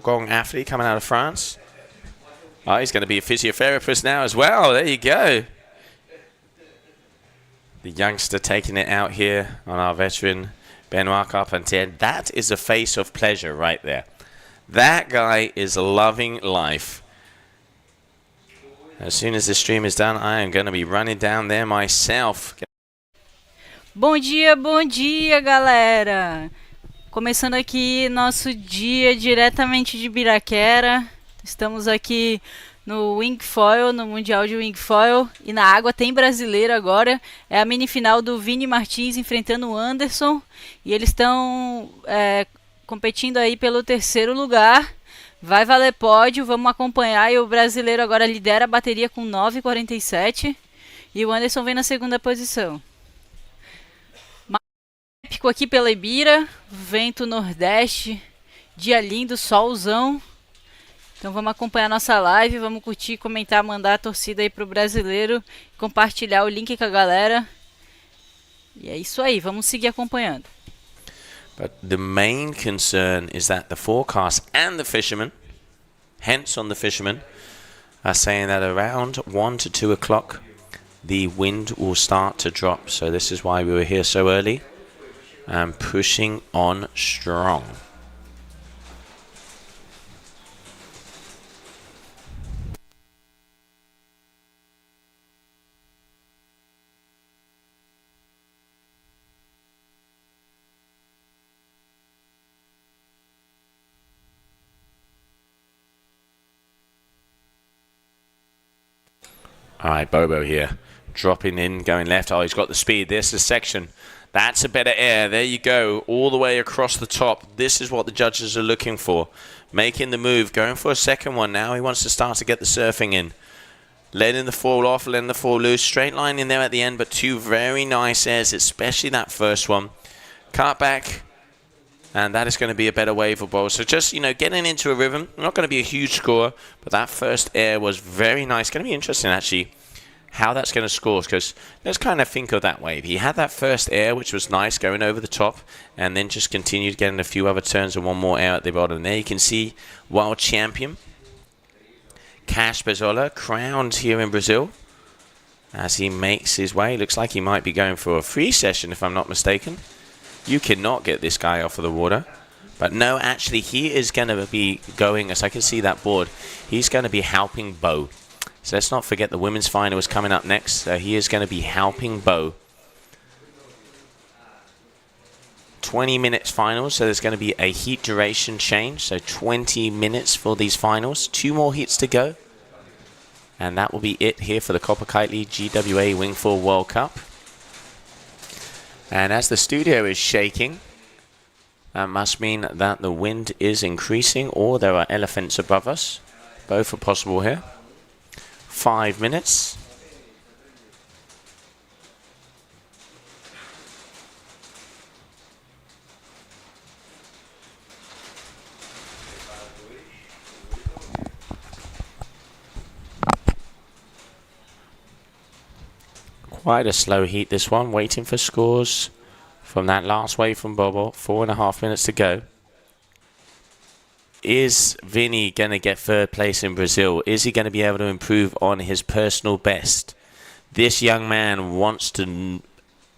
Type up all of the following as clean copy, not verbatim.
Gong athlete coming out of France. Oh, he's going to be a physiotherapist now as well. There you go. The youngster taking it out here on our veteran Benoit Carpentier. That is a face of pleasure right there. That guy is loving life. As soon as this stream is done, I am going to be running down there myself. Bom dia, galera! Começando aqui nosso dia diretamente de Ibiraquera. Estamos aqui no Wingfoil, no Mundial de Wingfoil. E na água tem brasileiro agora. É a mini final do Vini Martins enfrentando o Anderson. E eles estão competindo aí pelo terceiro lugar. Vai valer pódio, vamos acompanhar. E o brasileiro agora lidera a bateria com 9,47. E o Anderson vem na segunda posição. Épico aqui pela Ibira, vento nordeste, dia lindo, solzão. Então vamos acompanhar nossa live, vamos curtir, comentar, mandar a torcida aí pro brasileiro, compartilhar o link com a galera. E é isso aí, vamos seguir acompanhando. But the main concern is that the forecast and the fishermen, hence on the fishermen, are saying that around 1 to 2 o'clock the wind will start to drop. So this is why we were here so early. And pushing on strong. All right, Bobo here, dropping in, going left. Oh, he's got the speed. This is section. That's a better air. There you go. All the way across the top. This is what the judges are looking for. Making the move. Going for a second one now. He wants to start to get the surfing in. Letting the fall off. Letting the fall loose. Straight line in there at the end. But two very nice airs. Especially that first one. Cut back. And that is going to be a better wave of balls. So just, getting into a rhythm. Not going to be a huge score. But that first air was very nice. Going to be interesting, actually, how that's going to score, because let's kind of think of that wave. He had that first air, which was nice, going over the top, and then just continued getting a few other turns and one more air at the bottom. There you can see world champion Cash Bezzola, crowned here in Brazil, as he makes his way. Looks like he might be going for a free session, if I'm not mistaken. You cannot get this guy off of the water. But no, actually, he is going to be going, as I can see that board, he's going to be helping Bo. So let's not forget the women's final is coming up next. So he is going to be helping Bo. 20 minutes finals, so there's going to be a heat duration change. So 20 minutes for these finals. 2 more heats to go. And that will be it here for the Copa Kitley GWA Wingfoil World Cup. And as the studio is shaking, that must mean that the wind is increasing or there are elephants above us. Both are possible here. 5 minutes. Quite a slow heat, this one. Waiting for scores from that last wave from Bobo. 4.5 minutes to go. Is Vini going to get third place in Brazil? Is he going to be able to improve on his personal best? This young man wants to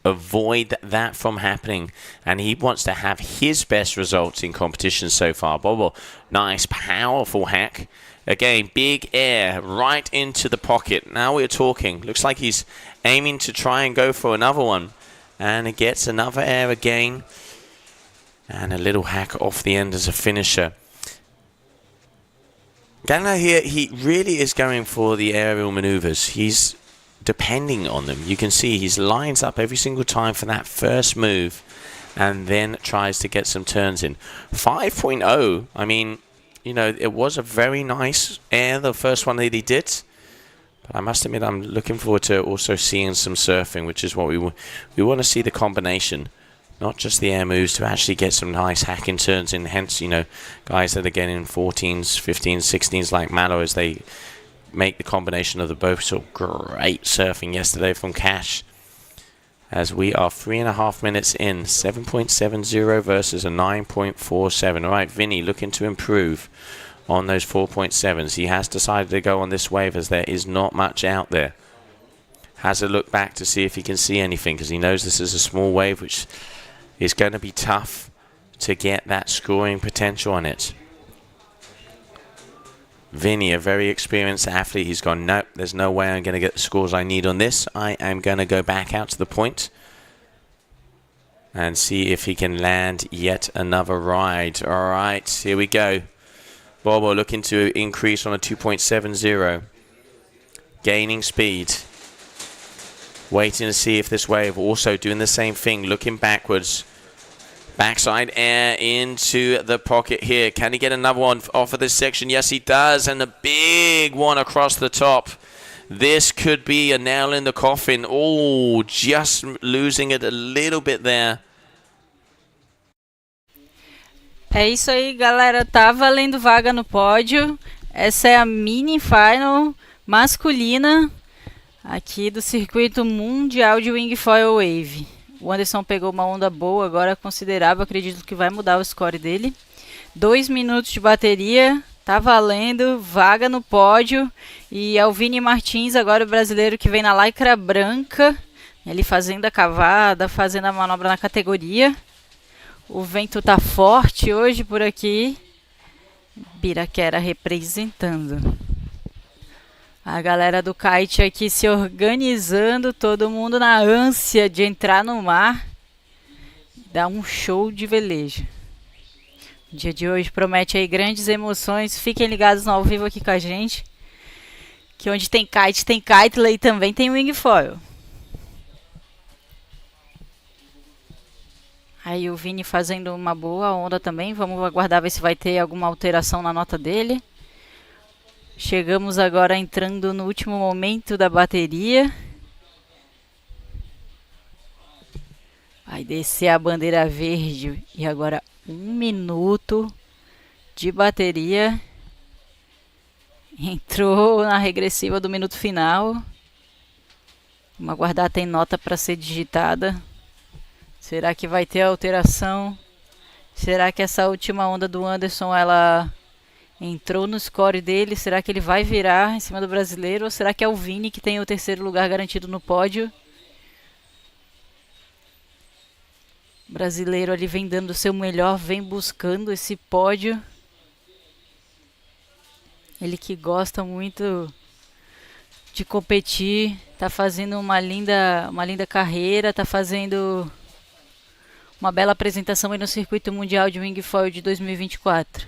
avoid that from happening, and he wants to have his best results in competition so far. Bobo, nice, powerful hack. Again, big air right into the pocket. Now we're talking. Looks like he's aiming to try and go for another one. And he gets another air again. And a little hack off the end as a finisher. Gana here, he really is going for the aerial maneuvers. He's depending on them. You can see he lines up every single time for that first move and then tries to get some turns in. 5.0, I mean, it was a very nice air, the first one that he did. But I must admit, I'm looking forward to also seeing some surfing, which is what we want to see, the combination. Not just the air moves, to actually get some nice hacking turns in. Hence, guys that are getting 14s, 15s, 16s like Malo, as they make the combination of the both. So great surfing yesterday from Cash. as we are 3.5 minutes in. 7.70 versus a 9.47. All right, Vinny looking to improve on those 4.7s. He has decided to go on this wave as there is not much out there. Has a look back to see if he can see anything, because he knows this is a small wave which is going to be tough to get that scoring potential on it. Vinny, a very experienced athlete, he's gone, nope, there's no way I'm going to get the scores I need on this. I am going to go back out to the point and see if he can land yet another ride. All right, here we go. Bobo looking to increase on a 2.70. Gaining speed. Waiting to see if this wave also doing the same thing, looking backwards. Backside air into the pocket here. Can he get another one off of this section? Yes, he does. And a big one across the top. This could be a nail in the coffin. Oh, just losing it a little bit there. É isso aí, galera. Tá valendo vaga no pódio. Essa é a mini final masculina aqui do circuito mundial de Wingfoil Wave. O Anderson pegou uma onda boa, agora considerável, acredito que vai mudar o score dele. 2 minutos de bateria, tá valendo, vaga no pódio. E é o Vini Martins, agora o brasileiro que vem na lycra branca, ele fazendo a cavada, fazendo a manobra na categoria. O vento tá forte hoje por aqui. Biraquera representando. A galera do kite aqui se organizando, todo mundo na ânsia de entrar no mar. Dá um show de velejo. O dia de hoje promete aí grandes emoções. Fiquem ligados no ao vivo aqui com a gente. Que onde tem Kitley e também tem Wingfoil. Aí o Vini fazendo uma boa onda também. Vamos aguardar ver se vai ter alguma alteração na nota dele. Chegamos agora entrando no último momento da bateria. Vai descer a bandeira verde. E agora 1 minuto de bateria. Entrou na regressiva do minuto final. Vamos aguardar, tem nota para ser digitada. Será que vai ter alteração? Será que essa última onda do Anderson, ela entrou no score dele? Será que ele vai virar em cima do brasileiro? Ou será que é o Vini que tem o 3º lugar garantido no pódio? O brasileiro ali vem dando o seu melhor, vem buscando esse pódio. Ele que gosta muito de competir, tá fazendo uma linda carreira, tá fazendo uma bela apresentação aí no circuito mundial de Wingfoil de 2024.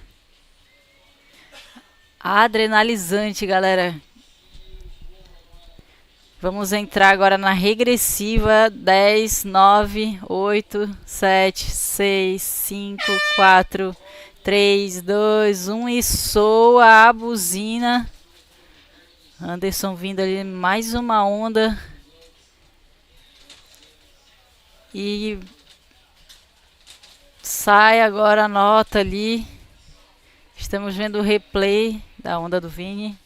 Adrenalizante, galera. Vamos entrar agora na regressiva. 10, 9, 8, 7, 6, 5, 4, 3, 2, 1 e soa a buzina. Anderson vindo ali, mais uma onda. E sai agora a nota ali. Estamos vendo o replay da onda do Vini.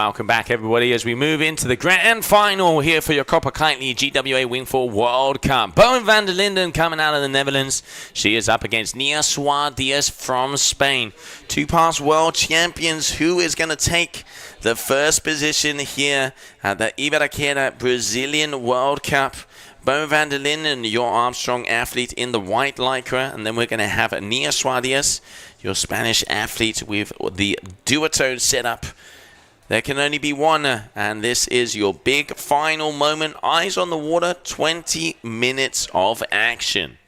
welcome back everybody as we move into the grand final here for your Copa Kitley GWA Wingfoil World Cup. Bowen van der Linden coming out of the Netherlands. She is up against Nia Suarez from Spain. Two past world champions. Who is going to take the first position here at the Ibiraquera Brazilian World Cup? Bowen van der Linden, your Armstrong athlete in the white lycra, and then we're going to have Nia Suarez, your Spanish athlete with the duotone setup. There can only be one, and this is your big final moment. Eyes on the water, 20 minutes of action.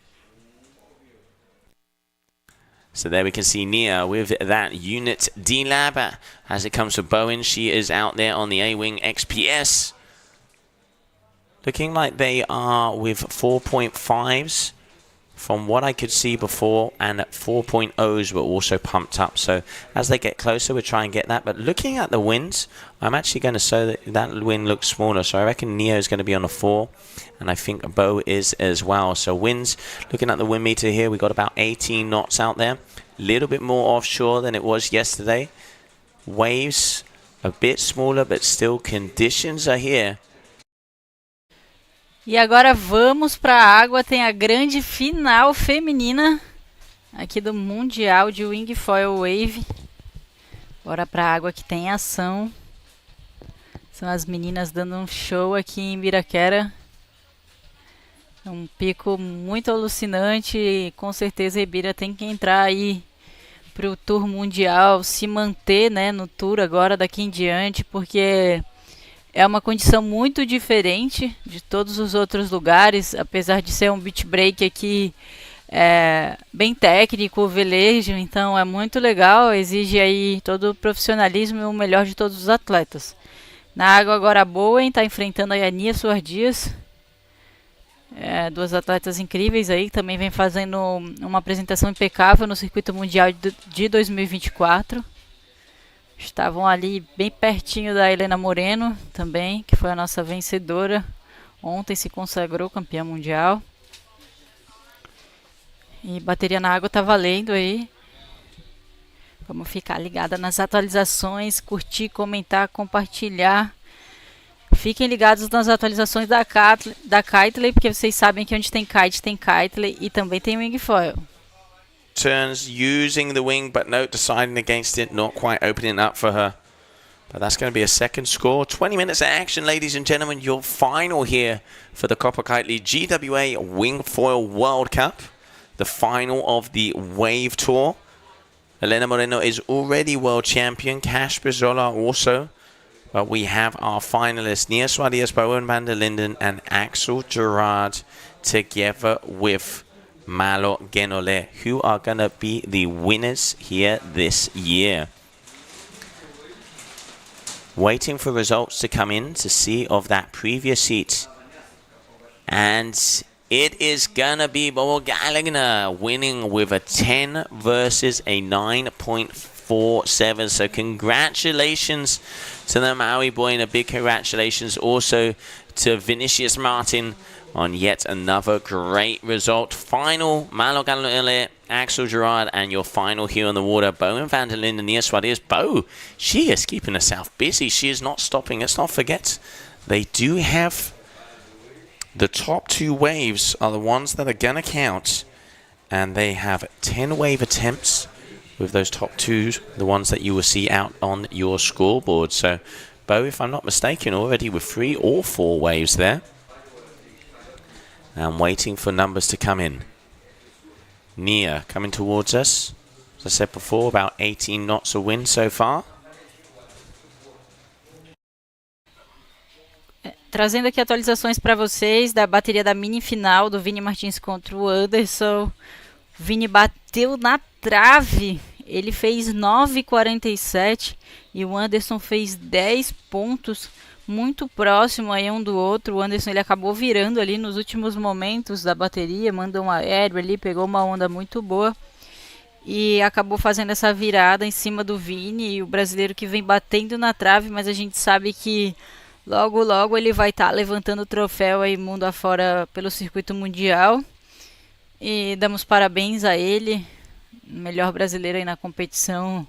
So there we can see Nia with that unit D-Lab. As it comes to Bowen, she is out there on the A-Wing XPS. Looking like they are with 4.5s from what I could see before, and 4.0s were also pumped up. So as they get closer, we'll try and get that. But looking at the wins, I'm actually going to show that that win looks smaller. So I reckon Nia is going to be on a 4, and I think Bo is as well. So wins, looking at the wind meter here, we got about 18 knots out there. A little bit more offshore than it was yesterday. Waves a bit smaller, but still conditions are here. E agora vamos para a água, tem a grande final feminina aqui do Mundial de Wingfoil Wave. Bora para a água que tem ação. São as meninas dando um show aqui em Ibiraquera. É um pico muito alucinante e com certeza a Ibira tem que entrar aí para o Tour Mundial, se manter, né, no Tour agora daqui em diante, porque é uma condição muito diferente de todos os outros lugares, apesar de ser um beach break aqui bem técnico, velejo, então é muito legal, exige aí todo o profissionalismo e o melhor de todos os atletas. Na água agora a Bowen está enfrentando a Nia Suarez, duas atletas incríveis aí, também vem fazendo uma apresentação impecável no circuito mundial de 2024. Estavam ali bem pertinho da Helena Moreno também, que foi a nossa vencedora. Ontem se consagrou campeã mundial. E bateria na água tá valendo aí. Vamos ficar ligada nas atualizações, curtir, comentar, compartilhar. Fiquem ligados nas atualizações da Kitley, porque vocês sabem que onde tem kite tem Kitley e também tem Wingfoil. Turns using the wing, but no, deciding against it, not quite opening up for her. But that's going to be a second score. 20 minutes of action, ladies and gentlemen. Your final here for the Copa Kitley GWA Wingfoil World Cup. The final of the Wave Tour. Elena Moreno is already world champion. Cash Brizola also. But we have our finalists, Nia Suarez, Bowen van der Linden, and Axel Gerard together with Malo Genole, who are going to be the winners here this year. Waiting for results to come in to see of that previous heat. And it is going to be Bo Gallagher winning with a 10 versus a 9.47. So congratulations to the Maui boy, and a big congratulations also to Vinicius Martin on yet another great result. Final, Malo Gallagher, Axel Gerard, and your final here on the water, Bowen van der Linden, Nia Suarez. Bo, she is keeping herself busy. She is not stopping. Let's not forget, they do have the top 2 waves are the ones that are going to count. And they have 10 wave attempts with those top 2s, the ones that you will see out on your scoreboard. So, Bo, if I'm not mistaken, already with 3 or 4 waves there. I'm waiting for numbers to come in. Nia coming towards us. As I said before, about 18 knots of wind so far. Trazendo aqui atualizações para vocês da bateria da mini final do Vini Martins contra o Anderson. O Vini bateu na trave. Ele fez 9,47 e o Anderson fez 10 pontos. Muito próximo aí um do outro. O Anderson ele acabou virando ali nos últimos momentos da bateria, mandou um aéreo ali, pegou uma onda muito boa e acabou fazendo essa virada em cima do Vini, e o brasileiro que vem batendo na trave, mas a gente sabe que logo logo ele vai estar levantando o troféu aí mundo afora pelo circuito mundial, e damos parabéns a ele, melhor brasileiro aí na competição.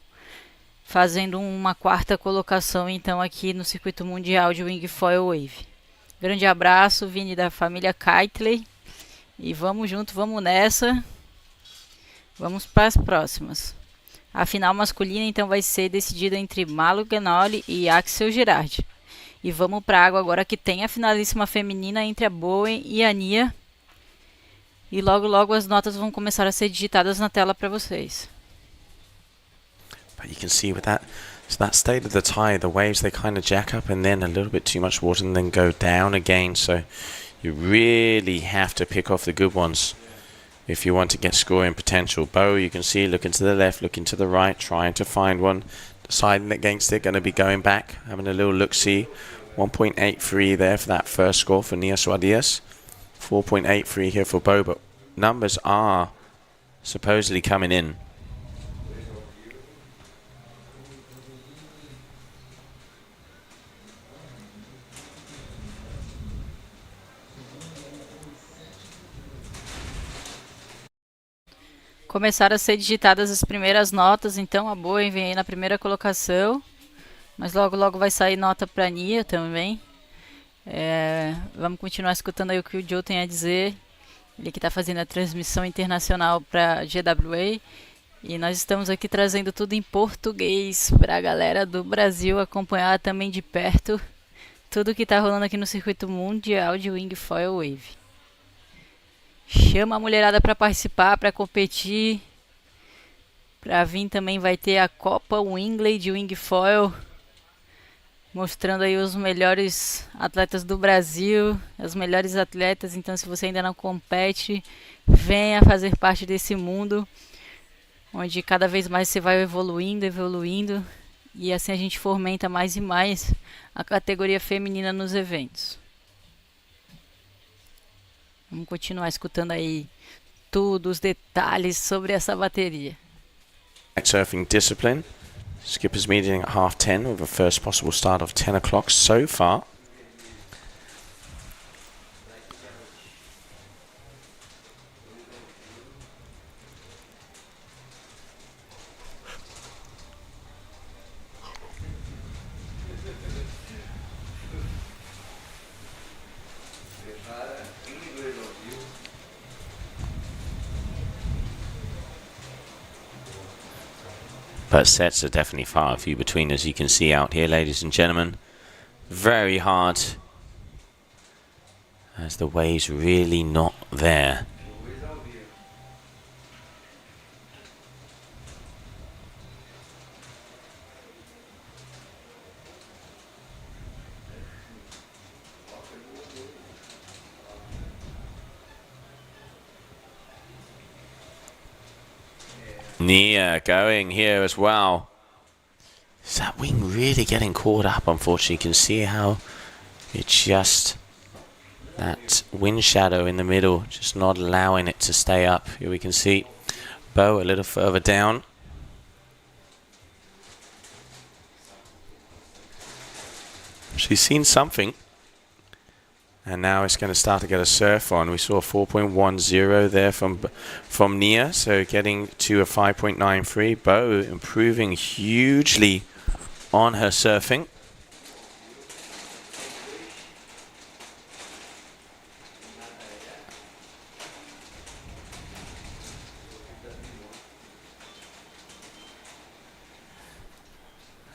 fazendo uma quarta colocação então aqui no circuito mundial de Wingfoil Wave. Grande abraço, Vini da família Kitley, e vamos junto, vamos nessa, vamos para as próximas. A final masculina então vai ser decidida entre Malu Ganoli e Axel Girardi. E vamos para a água agora, que tem a finalíssima feminina entre a Bowen e a Nia. E logo logo as notas vão começar a ser digitadas na tela para vocês. But you can see with that state of the tide, the waves, they kind of jack up and then a little bit too much water and then go down again. So you really have to pick off the good ones if you want to get scoring potential. Bo, you can see looking to the left, looking to the right, trying to find one, deciding against it, going to be going back, having a little look-see. 1.83 there for that first score for Nia Suadias. 4.83 here for Bo, but numbers are supposedly coming in. Começaram a ser digitadas as primeiras notas, então a Bowen vem aí na primeira colocação, mas logo logo vai sair nota para a Nia também. Vamos continuar escutando aí o que o Joe tem a dizer, ele que está fazendo a transmissão internacional para a GWA, e nós estamos aqui trazendo tudo em português para a galera do Brasil acompanhar também de perto tudo que está rolando aqui no circuito mundial de Wingfoil Wave. Chama a mulherada para participar, para competir. Para vir também vai ter a Copa Kitley de Wingfoil, mostrando aí os melhores atletas do Brasil, as melhores atletas. Então, se você ainda não compete, venha fazer parte desse mundo, onde cada vez mais você vai evoluindo, e assim a gente fomenta mais e mais a categoria feminina nos eventos. Vamos continuar escutando aí tudo, os detalhes sobre essa bateria. Surfing discipline. Skippers meeting at 10:30 with a first possible start of 10 o'clock so far. But sets are definitely far and few between, as you can see out here, ladies and gentlemen. Very hard, as the wave's really not there. Nia going here as well. Is that wing really getting caught up? Unfortunately, you can see how it's just that wind shadow in the middle, just not allowing it to stay up. Here we can see Bo a little further down. She's seen something, and now it's going to start to get a surf on. We saw 4.10 there from Nia, so getting to a 5.93. Bo improving hugely on her surfing.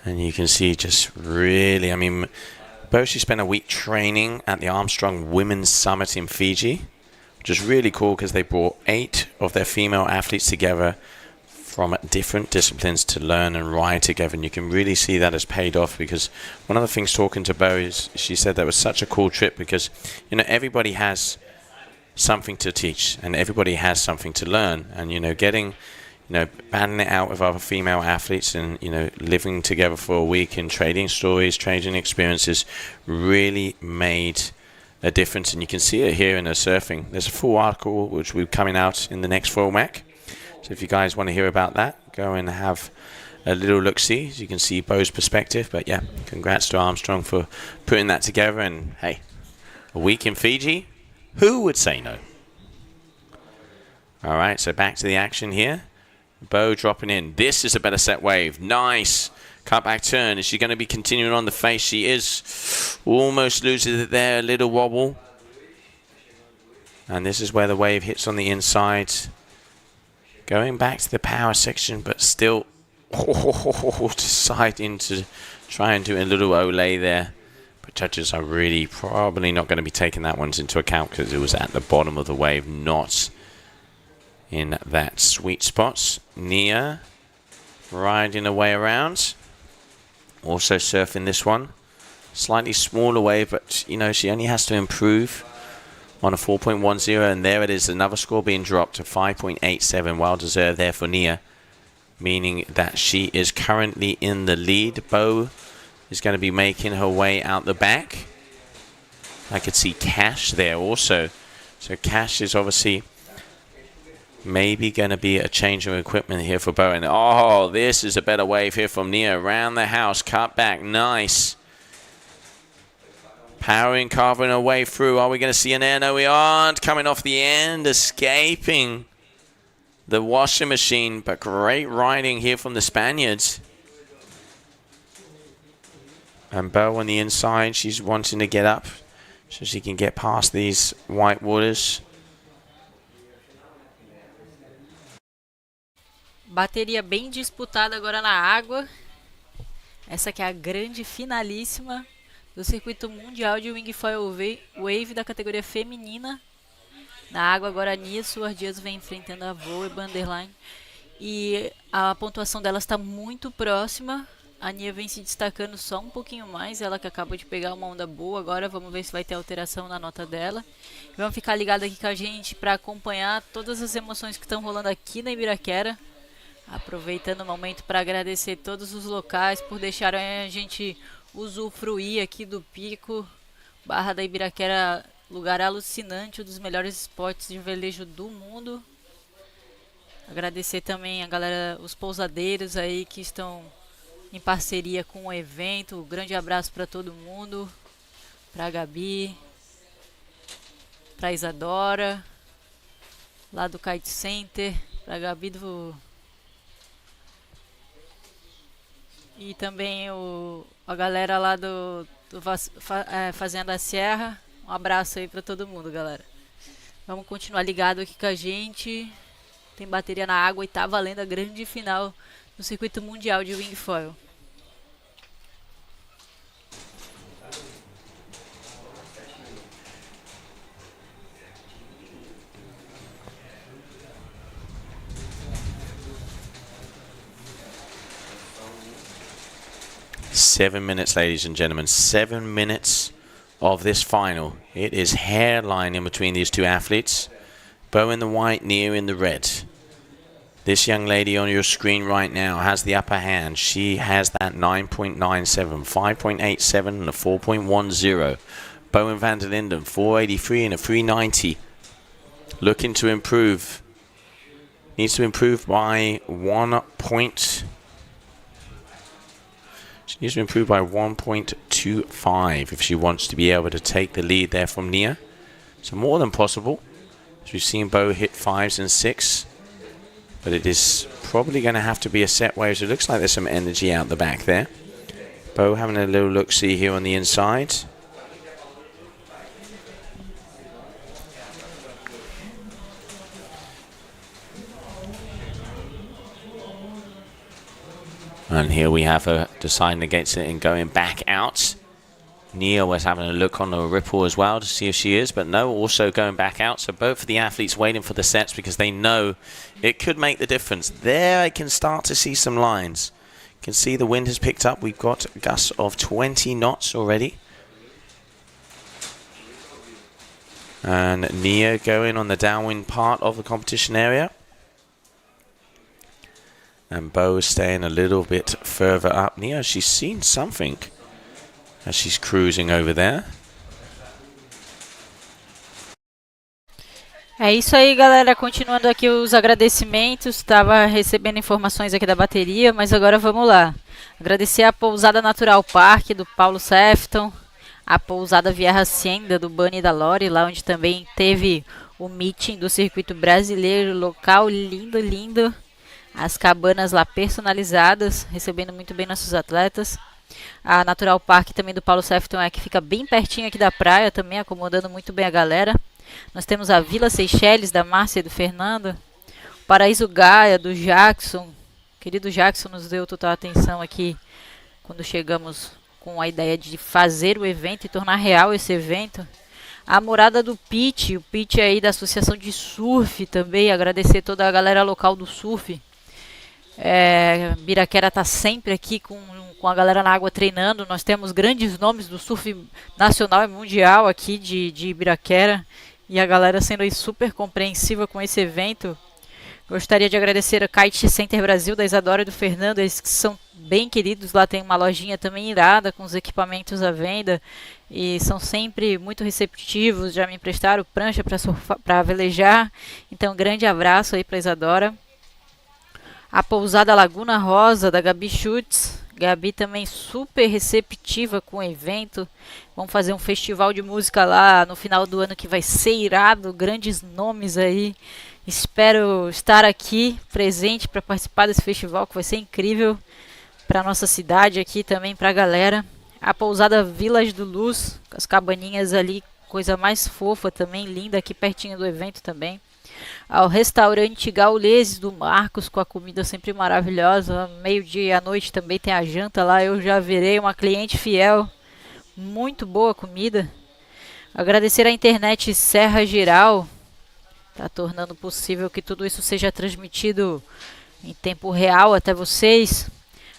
And you can see just really, I mean, Bo, she spent a week training at the Armstrong Women's Summit in Fiji, which is really cool because they brought 8 of their female athletes together from different disciplines to learn and ride together. And you can really see that has paid off, because one of the things talking to Bo is she said that was such a cool trip because, you know, everybody has something to teach and everybody has something to learn. And, you know, getting, you know, battling it out with other female athletes and, you know, living together for a week and trading stories, trading experiences really made a difference. And you can see it here in her surfing. There's a full article which will be coming out in the next format. So if you guys want to hear about that, go and have a little look-see, as you can see Bo's perspective. But yeah, congrats to Armstrong for putting that together. And hey, a week in Fiji, who would say no? All right, so back to the action here. Bo dropping in. This is a better set wave. Nice. Cutback turn. Is she going to be continuing on the face? She is. Almost loses it there. A little wobble. And this is where the wave hits on the inside. Going back to the power section, but still deciding to try and do a little olay there. But judges are really probably not going to be taking that one into account because it was at the bottom of the wave, not in that sweet spot. Nia riding her way around. Also surfing this one. Slightly smaller wave, but you know, she only has to improve on a 4.10, and there it is, another score being dropped to 5.87. Well deserved there for Nia, meaning that she is currently in the lead. Bo is going to be making her way out the back. I could see Cash there also. So Cash is obviously maybe going to be a change of equipment here for Bo. And oh, this is a better wave here from Nia. Around the house, cut back, nice. Powering, carving her way through. Are we going to see an air? No, we aren't. Coming off the end, escaping the washing machine. But great riding here from the Spaniards. And Bo on the inside, she's wanting to get up so she can get past these white waters. Bateria bem disputada agora na água. Essa aqui é a grande finalíssima do circuito mundial de Wingfoil Wave da categoria feminina. Na água agora a Nia Suardias vem enfrentando a Voe Banderline. E a pontuação dela está muito próxima. A Nia vem se destacando só um pouquinho mais. Ela que acabou de pegar uma onda boa. Agora vamos ver se vai ter alteração na nota dela. Vamos ficar ligados aqui com a gente para acompanhar todas as emoções que estão rolando aqui na Ibiraquera. Aproveitando o momento para agradecer todos os locais por deixarem a gente usufruir aqui do pico. Barra da Ibiraquera, lugar alucinante, um dos melhores spots de velejo do mundo. Agradecer também a galera, os pousadeiros aí que estão em parceria com o evento. Um grande abraço para todo mundo. Para a Gabi, para a Isadora, lá do Kite Center, para a Gabi e também a galera lá do Fazenda Serra. Um abraço aí pra todo mundo, galera. Vamos continuar ligado aqui com a gente. Tem bateria na água e tá valendo a grande final do circuito mundial de Wingfoil. Seven minutes, ladies and gentlemen. 7 minutes of this final. It is hairline in between these two athletes. Bo in the white, Nia in the red. This young lady on your screen right now has the upper hand. She has that 9.97, 5.87 and a 4.10. Bowen van der Linden, 483 and a 390. Looking to improve. Needs to improve by 1 point. She needs to improve by 1.25 if she wants to be able to take the lead there from Nia. So more than possible. As we've seen Bo hit 5s and 6. But it is probably going to have to be a set wave. So it looks like there's some energy out the back there. Bo having a little look-see here on the inside. And here we have her deciding against it and going back out. Nia was having a look on the ripple as well to see if she is, but no, also going back out. So both of the athletes waiting for the sets because they know it could make the difference. There I can start to see some lines. You can see the wind has picked up. We've got gusts of 20 knots already. And Nia going on the downwind part of the competition area. And Bo is staying a little bit further up. Nia, she's seen something as she's cruising over there. É isso aí, galera. Continuando aqui os agradecimentos. Estava recebendo informações aqui da bateria, mas agora vamos lá. Agradecer a Pousada Natural Park do Paulo Sefton, a Pousada Vieja Hacienda do Bunny e da Lori, lá onde também teve o meeting do circuito brasileiro, local lindo, lindo. As cabanas lá personalizadas, recebendo muito bem nossos atletas. A Natural Park também do Paulo Sefton que fica bem pertinho aqui da praia também, acomodando muito bem a galera. Nós temos a Vila Seychelles da Márcia e do Fernando. O Paraíso Gaia do Jackson. O querido Jackson nos deu total atenção aqui quando chegamos com a ideia de fazer o evento e tornar real esse evento. A morada do Pete, o Pete aí da Associação de Surf também, agradecer toda a galera local do surf. Biraquera está sempre aqui com a galera na água treinando. Nós temos grandes nomes do surf nacional e mundial aqui de Ibiraquera. E a galera sendo aí super compreensiva com esse evento. Gostaria de agradecer a Kite Center Brasil, da Isadora e do Fernando, eles que são bem queridos. Lá tem uma lojinha também irada com os equipamentos à venda. E são sempre muito receptivos, já me emprestaram prancha para velejar. Então, grande abraço aí para a Isadora. A pousada Laguna Rosa, da Gabi Schutz. Gabi também super receptiva com o evento. Vamos fazer um festival de música lá no final do ano que vai ser irado. Grandes nomes aí. Espero estar aqui presente para participar desse festival que vai ser incrível para nossa cidade aqui também, para a galera. A pousada Village do Luz, com as cabaninhas ali, coisa mais fofa também, linda aqui pertinho do evento também. Ao restaurante Gauleses do Marcos, com a comida sempre maravilhosa. Meio-dia à noite também tem a janta lá. Eu já virei uma cliente fiel. Muito boa a comida. Agradecer à internet Serra Geral. Está tornando possível que tudo isso seja transmitido em tempo real até vocês.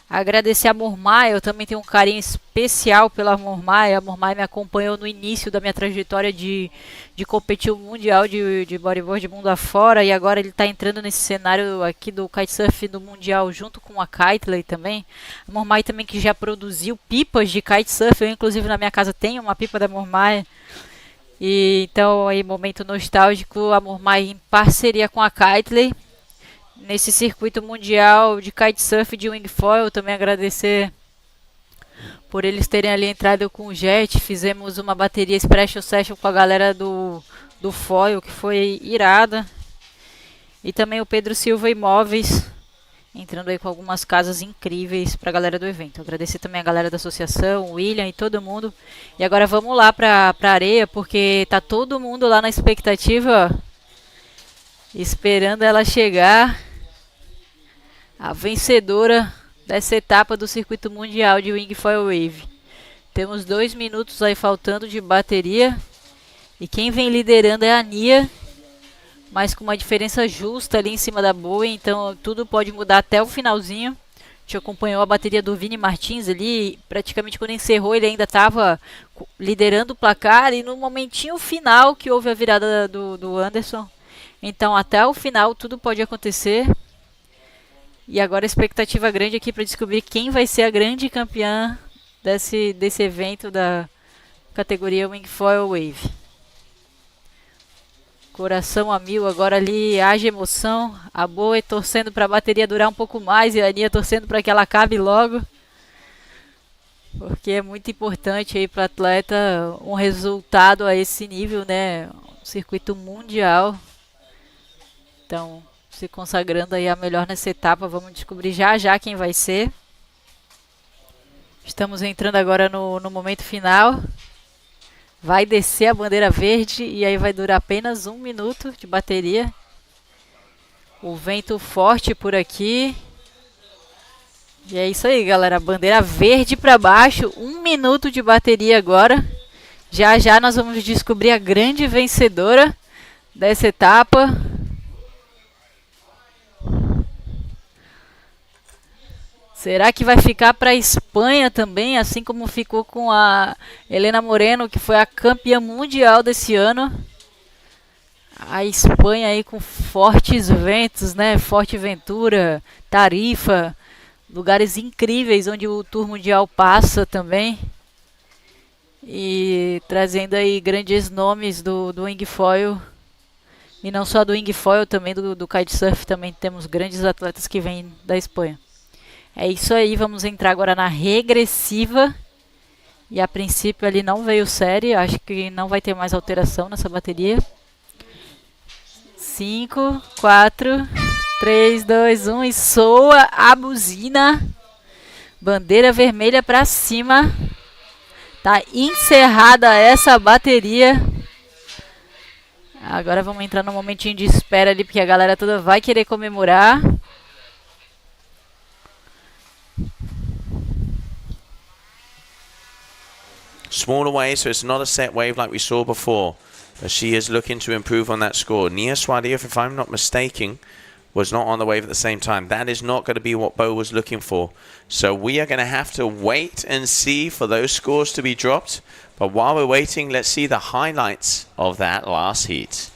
Agradecer a Mormai, eu também tenho um carinho especial pela Mormai. A Mormai me acompanhou no início da minha trajetória de competir o Mundial de bodyboard mundo afora. E agora ele está entrando nesse cenário aqui do kitesurf do Mundial junto com a Kitley também. A Mormai também que já produziu pipas de kitesurf. Eu inclusive na minha casa tenho uma pipa da Mormai. E então aí momento nostálgico, a Mormai em parceria com a Kitley nesse circuito mundial de kitesurf de Wingfoil. Também agradecer por eles terem ali entrado com o jet. Fizemos uma bateria special session com a galera do foil, que foi irada. E também o Pedro Silva Imóveis, entrando aí com algumas casas incríveis para a galera do evento. Agradecer também a galera da associação, o William e todo mundo. E agora vamos lá para a areia, porque tá todo mundo lá na expectativa, ó, esperando ela chegar. A vencedora dessa etapa do circuito mundial de Wingfoil Wave. Temos 2 minutos aí faltando de bateria. E quem vem liderando é a Nia, mas com uma diferença justa ali em cima da boa. Então tudo pode mudar até o finalzinho. A gente acompanhou a bateria do Vini Martins ali. Praticamente quando encerrou ele ainda estava liderando o placar. E no momentinho final que houve a virada do Anderson. Então até o final tudo pode acontecer. E agora a expectativa grande aqui para descobrir quem vai ser a grande campeã desse evento da categoria Wingfoil Wave. Coração a mil, agora ali haja emoção. A Boa torcendo para a bateria durar um pouco mais e a Aninha torcendo para que ela acabe logo. Porque é muito importante aí para o atleta um resultado a esse nível, né? Um circuito mundial. Então, se consagrando aí a melhor nessa etapa. Vamos descobrir já quem vai ser. Estamos entrando agora no momento final. Vai descer a bandeira verde e aí vai durar apenas 1 minuto de bateria. O vento forte por aqui. E é isso aí, galera. Bandeira verde para baixo. 1 minuto de bateria agora. Já nós vamos descobrir a grande vencedora dessa etapa. Será que vai ficar para a Espanha também, assim como ficou com a Helena Moreno, que foi a campeã mundial desse ano? A Espanha aí com fortes ventos, né? Forte Ventura, Tarifa, lugares incríveis onde o Tour Mundial passa também. E trazendo aí grandes nomes do Wingfoil. E não só do Wingfoil, também do kitesurf, também temos grandes atletas que vêm da Espanha. É isso aí, vamos entrar agora na regressiva. E a princípio ali não veio série, acho que não vai ter mais alteração nessa bateria. 5, 4... 3, 2, 1 e soa a buzina. Bandeira vermelha para cima. Tá encerrada essa bateria. Agora vamos entrar num momentinho de espera ali, porque a galera toda vai querer comemorar. Smaller wave, so it's not a set wave like we saw before. But she is looking to improve on that score. Nia Swadia, if I'm not mistaken, was not on the wave at the same time. That is not going to be what Bo was looking for. So we are going to have to wait and see for those scores to be dropped. But while we're waiting, let's see the highlights of that last heat.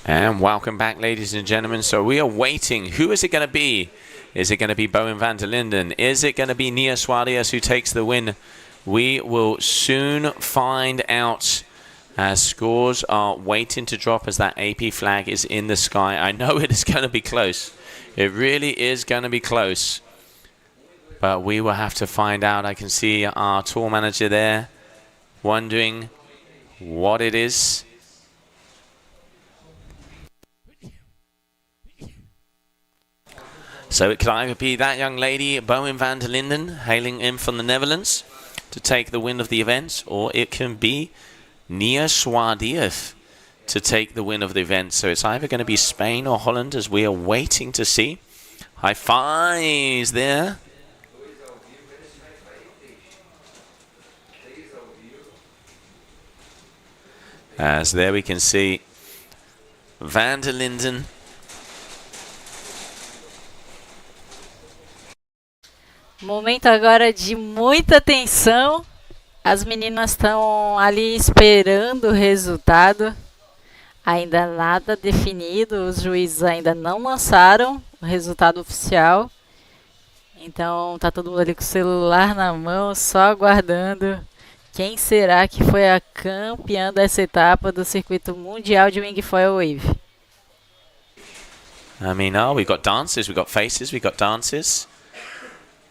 And welcome back, ladies and gentlemen. So we are waiting. Who is it going to be? Is it going to be Bowen van der Linden? Is it going to be Nia Swadias who takes the win? We will soon find out as scores are waiting to drop as that AP flag is in the sky. I know it is going to be close. It really is going to be close. But we will have to find out. I can see our tour manager there wondering what it is. So it could either be that young lady, Bowen van der Linden, hailing in from the Netherlands to take the win of the event, or it can be Nia Swadias to take the win of the event. So it's either going to be Spain or Holland, as we are waiting to see. High fives there. As there we can see Van der Linden. Momento agora de muita tensão. As meninas estão ali esperando o resultado. Ainda nada definido. Os juízes ainda não lançaram o resultado oficial. Então tá todo mundo ali com o celular na mão, só aguardando quem será que foi a campeã dessa etapa do circuito mundial de Wingfoil Wave. I mean, we got dances, we got faces, we got dances.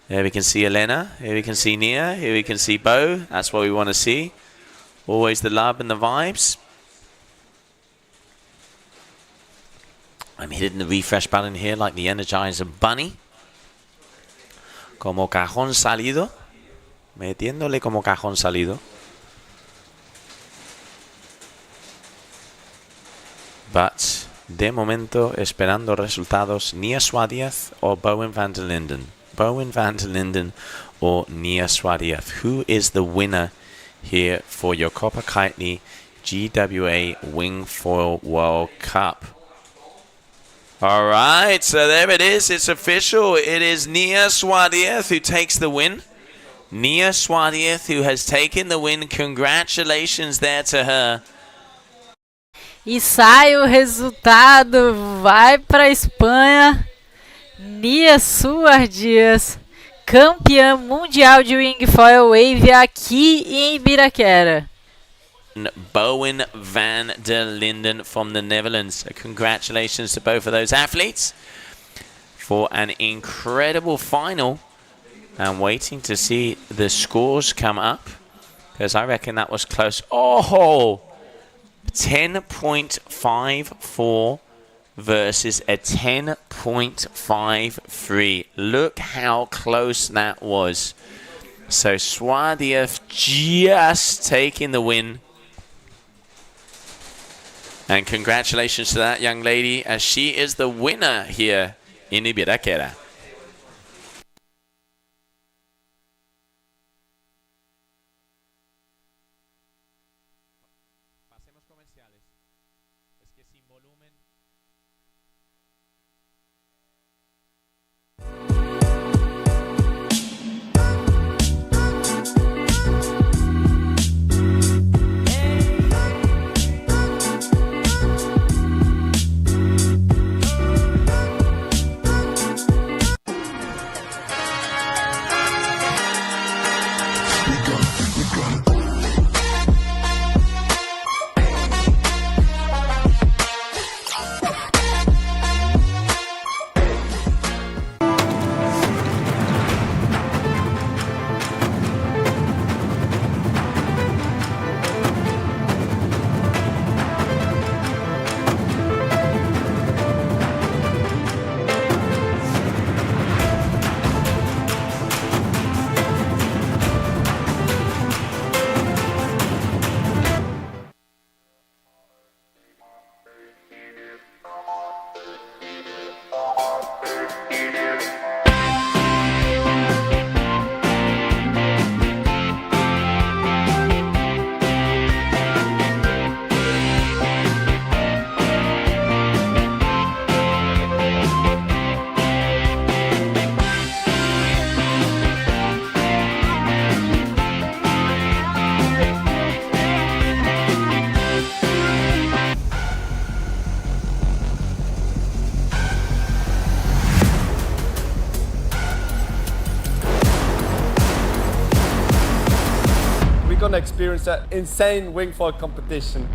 Here we can see Elena, here we can see Nia, here we can see Bo. That's what we want to see. Always the love and the vibes. I'm hitting the refresh button here like the Energizer Bunny. Como cajón salido. Metiéndole como cajón salido. But, de momento, esperando resultados, Nia Swadiev or Bowen van der Linden. Bowen van der Linden or Nia Swadiev. Who is the winner here for your Copa Kitley GWA Wingfoil World Cup? Alright, so there it is. It's official. It is Nia Swadiev who takes the win. Nia Swadiev who has taken the win. Congratulations there to her. E sai o resultado, vai para a Espanha, Nia Swadiev, campeã mundial de Wingfoil Wave aqui em Ibiraquera. Bowen van der Linden from the Netherlands. So congratulations to both of those athletes for an incredible final. I'm waiting to see the scores come up because I reckon that was close. Oh! 10.54 versus a 10.53. Look how close that was. So Swadiev just taking the win. And congratulations to that young lady as she is the winner here in Ibiraquera. Gonna experience that insane wingfoil competition.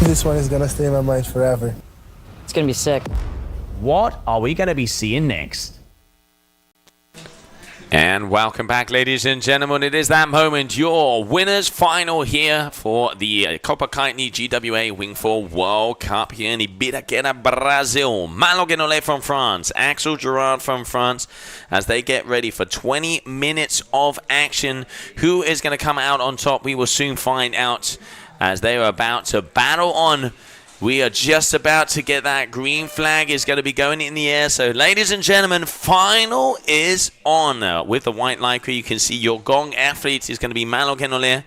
This one is gonna stay in my mind forever. It's gonna be sick. What are we gonna be seeing next? And welcome back, ladies and gentlemen. It is that moment, your winners final here for the Copa Kitley GWA Wingfoil World Cup here in Ibiraquera, Brazil. Malo Guenolé from France, Axel Gerard from France, as they get ready for 20 minutes of action. Who is going to come out on top? We will soon find out as they are about to battle on. We are just about to get that green flag is going to be going in the air. So, ladies and gentlemen, final is on. With the white lycra, you can see your gong athlete is going to be Malo Guenolé.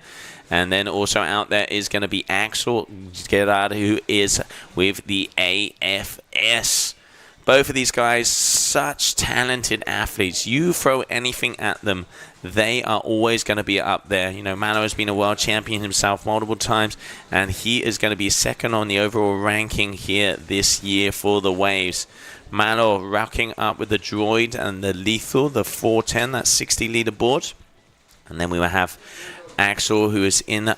And then also out there is going to be Axel Gerard, who is with the AFS. Both of these guys, such talented athletes. You throw anything at them, they are always going to be up there. You know, Malo has been a world champion himself multiple times, and he is going to be second on the overall ranking here this year for the Waves. Malo rocking up with the Droid and the Lethal, the 410, that's 60 leaderboard. And then we will have Axel, who is in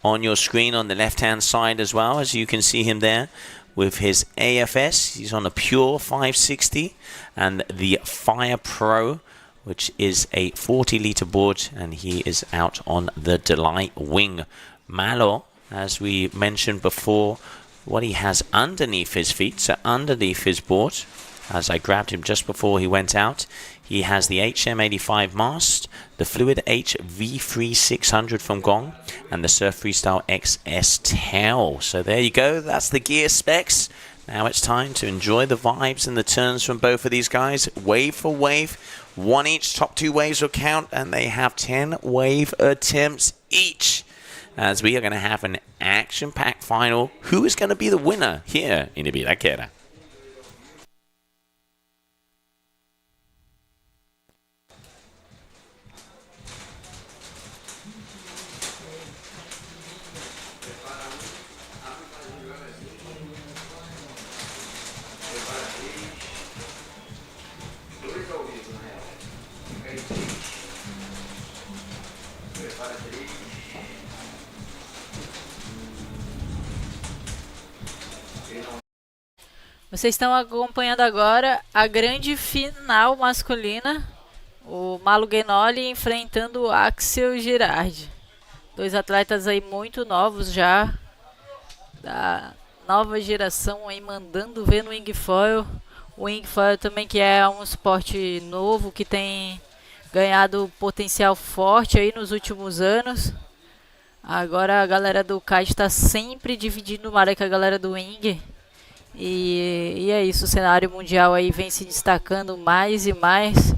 on your screen on the left-hand side as well, as you can see him there. With his AFS, he's on a pure 560, and the Fire Pro, which is a 40-liter board, and he is out on the Delight Wing. Malo, as we mentioned before, what he has underneath his feet, so underneath his board, as I grabbed him just before he went out, he has the HM85 mast, the Fluid H V3600 from Gong, and the Surf Freestyle XS tail. So there you go, that's the gear specs. Now it's time to enjoy the vibes and the turns from both of these guys. Wave for wave, one each, top two waves will count, and they have 10 wave attempts each. As we are going to have an action-packed final. Who is going to be the winner here in Ibiraquera? Vocês estão acompanhando agora a grande final masculina. O Malo Guenoli enfrentando o Axel Girardi. Dois atletas aí muito novos já. Da nova geração aí mandando ver no Wingfoil. O Wingfoil também, que é um esporte novo que tem ganhado potencial forte aí nos últimos anos. Agora a galera do kite está sempre dividindo o mar com a galera do Wing. E é isso, o cenário mundial aí vem se destacando mais e mais.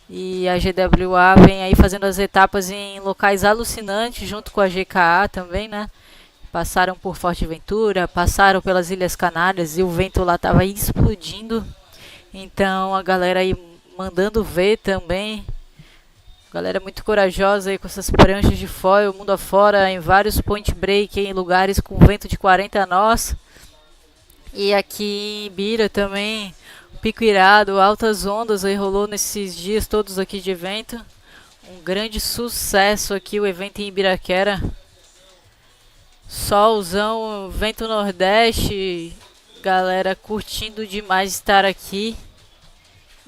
E a GWA vem aí fazendo as etapas em locais alucinantes, junto com a GKA também, né? Passaram por Forteventura, passaram pelas Ilhas Canárias e o vento lá tava explodindo. Então a galera aí mandando ver também. Galera muito corajosa aí com essas pranchas de foil, mundo afora, em vários point break, em lugares com vento de 40 nós. E aqui em Bira também, pico irado, altas ondas aí rolou nesses dias todos aqui de evento. Um grande sucesso aqui o evento em Ibiraquera. Solzão, vento nordeste, galera curtindo demais estar aqui.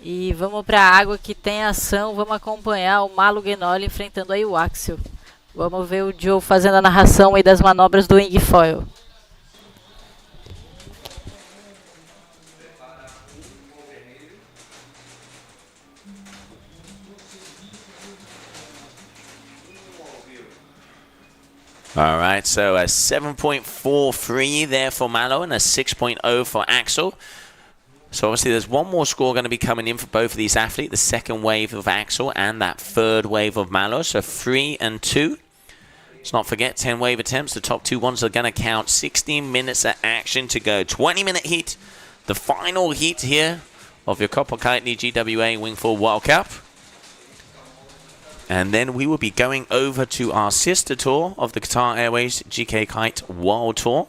E vamos pra água que tem ação, vamos acompanhar o Malo Guenoli enfrentando aí o Axel. Vamos ver o Joe fazendo a narração aí das manobras do Wingfoil. All right, so a 7.43 there for Malo and a 6.0 for Axel. So obviously there's one more score going to be coming in for both of these athletes, the second wave of Axel and that third wave of Malo. So 3 and 2. Let's not forget 10 wave attempts. The top two ones are going to count. 16 minutes of action to go. 20-minute heat. The final heat here of your Copa Kitley GWA Wingfoil World Cup. And then we will be going over to our sister tour of the Qatar Airways GK Kite World Tour.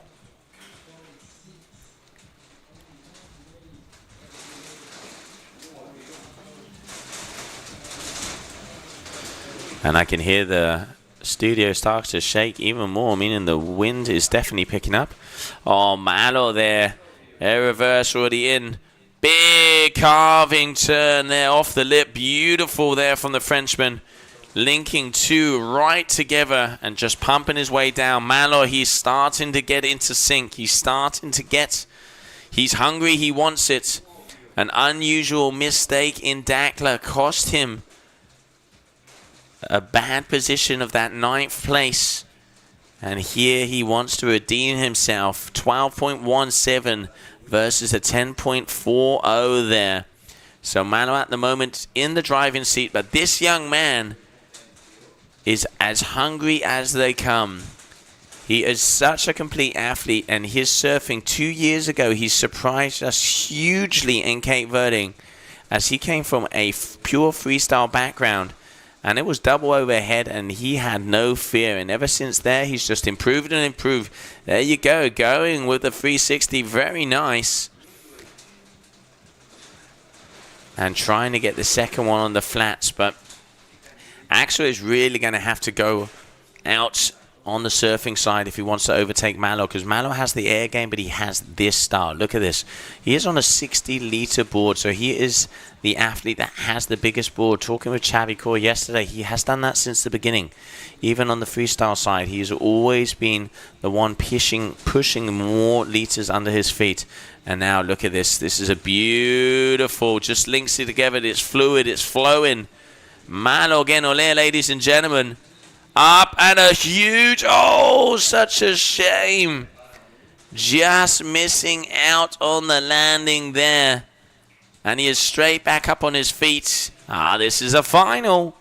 And I can hear the studio start to shake even more, meaning the wind is definitely picking up. Oh, Malo there. Air reverse already in. Big carving turn there off the lip. Beautiful there from the Frenchman. Linking two right together and just pumping his way down. Malo, he's starting to get into sync. He's starting to get... He's hungry. He wants it. An unusual mistake in Dakla cost him a bad position of that 9th place. And here he wants to redeem himself. 12.17 versus a 10.40 there. So Malo at the moment in the driving seat. But this young man is as hungry as they come. He is such a complete athlete, and his surfing 2 years ago, he surprised us hugely in Cape Verde, as he came from a pure freestyle background, and it was double overhead, and he had no fear. And ever since there, he's just improved and improved. There you go, going with the 360, very nice. And trying to get the second one on the flats, but Axel is really going to have to go out on the surfing side if he wants to overtake Malo, because Malo has the air game, but he has this style. Look at this. He is on a 60-liter board, so he is the athlete that has the biggest board. Talking with Xavi Core yesterday, he has done that since the beginning. Even on the freestyle side, he's always been the one pushing more liters under his feet. And now look at this. This is a beautiful, just links it together. It's fluid, it's flowing. Malo Genole, ladies and gentlemen. Up and a huge, oh, such a shame. Just missing out on the landing there. And he is straight back up on his feet. Ah, this is a final.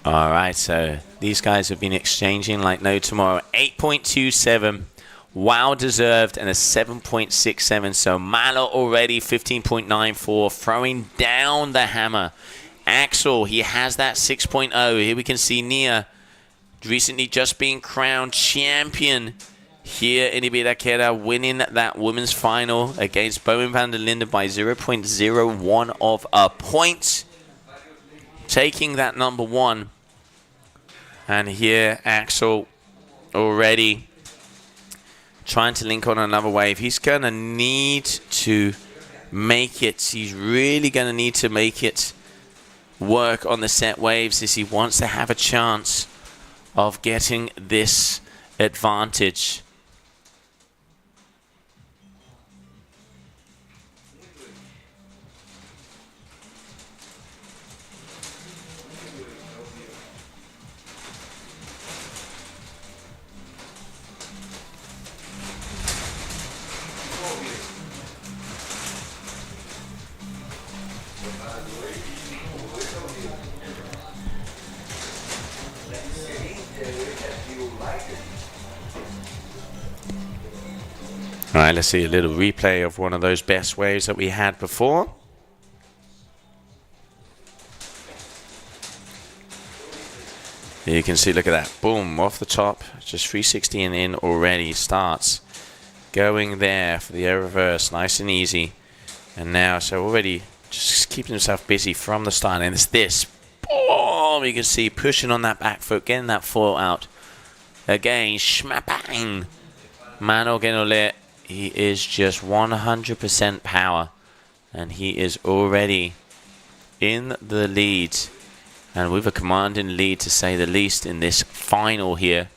Alright, so these guys have been exchanging like no tomorrow. 8.27, well deserved, and a 7.67. So Malo already 15.94, throwing down the hammer. Axel, he has that 6.0. Here we can see Nia, recently just being crowned champion here in Ibiraquera, winning that women's final against Bowen van der Linden by 0.01 of a point. Taking that number one. And here Axel already trying to link on another wave. He's going to need to make it. He's really going to need to make it work on the set waves if he wants to have a chance of getting this advantage. Alright, let's see a little replay of one of those best waves that we had before. Here you can see, look at that. Boom, off the top. Just 360 and in already. Starts going there for the air reverse. Nice and easy. And now, so already just keeping himself busy from the start. And it's this. Boom! You can see pushing on that back foot, getting that foil out. Again, schmapang. Mano Genole. He is just 100% power, and he is already in the lead, and with a commanding lead to say the least in this final here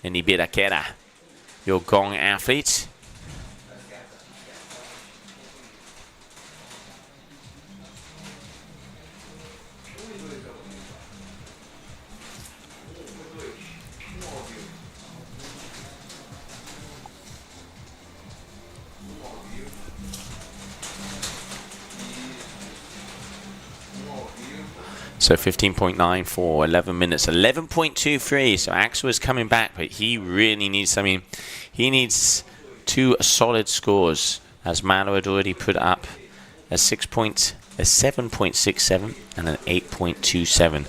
in Ibiraquera. Your gong athlete. So 15.9 for 11 minutes, 11.23. So Axel is coming back, but he really needs, I mean, he needs two solid scores, as Malo had already put up a 7.67 and an 8.27.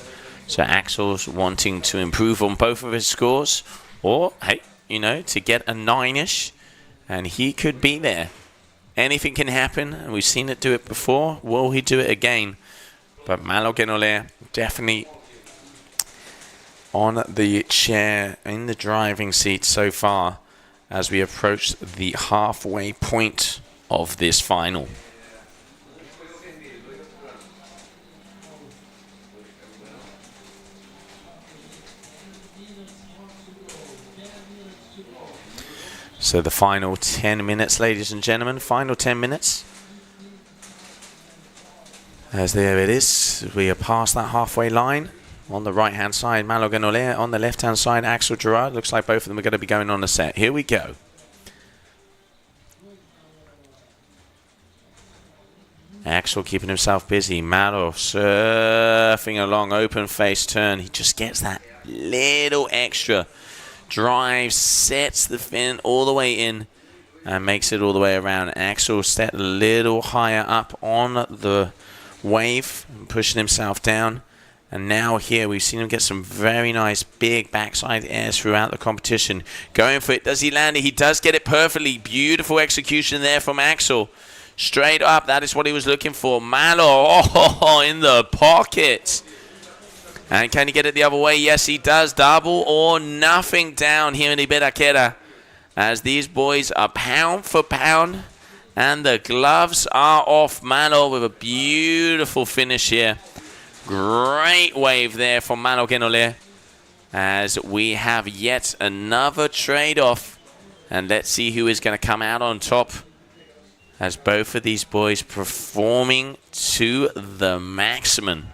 So Axel's wanting to improve on both of his scores, or, hey, you know, to get a 9-ish, and he could be there. Anything can happen, and we've seen it do it before. Will he do it again? But Malo Genole definitely on the chair in the driving seat so far as we approach the halfway point of this final. So the final 10 minutes, ladies and gentlemen, final 10 minutes. As there it is, we are past that halfway line. on the right-hand side, Malo Genolea. On the left-hand side, Axel Gerard. Looks like both of them are going to be going on the set. Here we go. Axel keeping himself busy. Malo surfing along, open face turn. He just gets that little extra drive, sets the fin all the way in, and makes it all the way around. Axel set a little higher up on the wave, pushing himself down. And now here we've seen him get some very nice big backside airs throughout the competition. Going for it. Does he land it? He does get it perfectly. Beautiful execution there from Axel. Straight up. That is what he was looking for. Malo in the pocket. And can he get it the other way? Yes, he does. Double or nothing down here in Ibiraquera, as these boys are pound for pound. And the gloves are off. Malo with a beautiful finish here. Great wave there from Malo Genolea, as we have yet another trade-off. And let's see who is going to come out on top, as both of these boys performing to the maximum.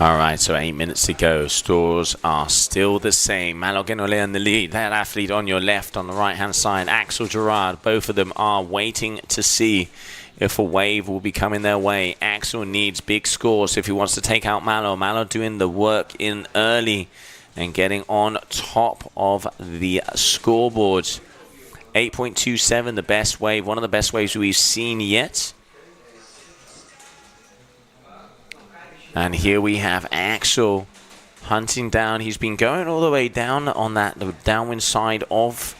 Alright, so 8 minutes to go. Scores are still the same. Malo Genolea in the lead. That athlete on your left, on the right-hand side, Axel Gerard. Both of them are waiting to see if a wave will be coming their way. Axel needs big scores if he wants to take out Malo. Malo doing the work in early and getting on top of the scoreboards. 8.27, the best wave. One of the best waves we've seen yet. And here we have Axel hunting down. He's been going all the way down on the downwind side of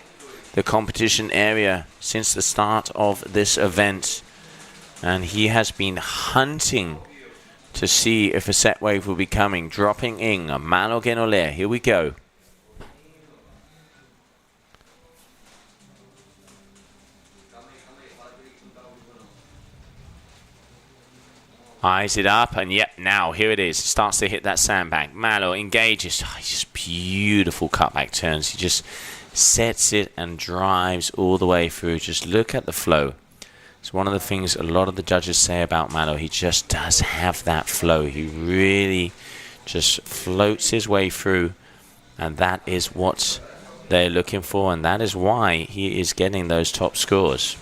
the competition area since the start of this event. And he has been hunting to see if a set wave will be coming. Dropping in Malo Genolea. Here we go. Eyes it up, and yep, now here it is. Starts to hit that sandbank. Malo engages. Oh, just beautiful cutback turns. He just sets it and drives all the way through. Just look at the flow. It's one of the things a lot of the judges say about Malo. He just does have that flow. He really just floats his way through, and that is what they're looking for, and that is why he is getting those top scores.